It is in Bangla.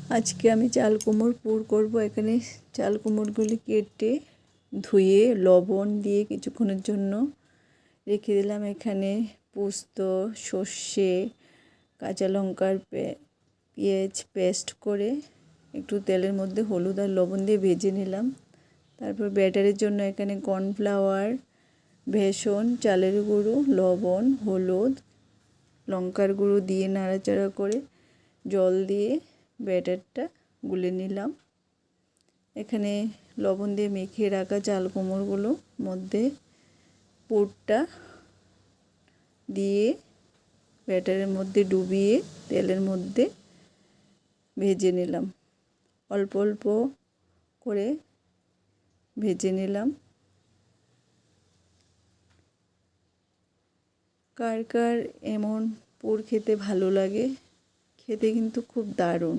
আজকে আমি চাল কুমড়োর পুর করব। এখানে চাল কুমড়োগুলি কেটে ধুয়ে লবণ দিয়ে কিছুক্ষণের জন্য রেখে দিলাম। এখানে পোস্ত, সর্ষে, কাঁচা লঙ্কার পেঁয়াজ পেস্ট করে একটু তেলের মধ্যে হলুদ আর লবণ দিয়ে ভেজে নিলাম। তারপর ব্যাটারের জন্য এখানে কর্নফ্লাওয়ার, বেসন, চালের গুঁড়ো, লবণ, হলুদ, লঙ্কার গুঁড়ো দিয়ে নাড়াচাড়া করে জল দিয়ে ব্যাটারটা গুলে নিলাম। এখানে লবণ দিয়ে মেখে রাখা চাল কুমড়োগুলো মধ্যে পুরটা দিয়ে ব্যাটারের মধ্যে ডুবিয়ে তেলের মধ্যে ভেজে নিলাম। অল্প অল্প করে ভেজে নিলাম। কার কার এমন পুর খেতে ভালো লাগে? খেতে কিন্তু খুব দারুণ।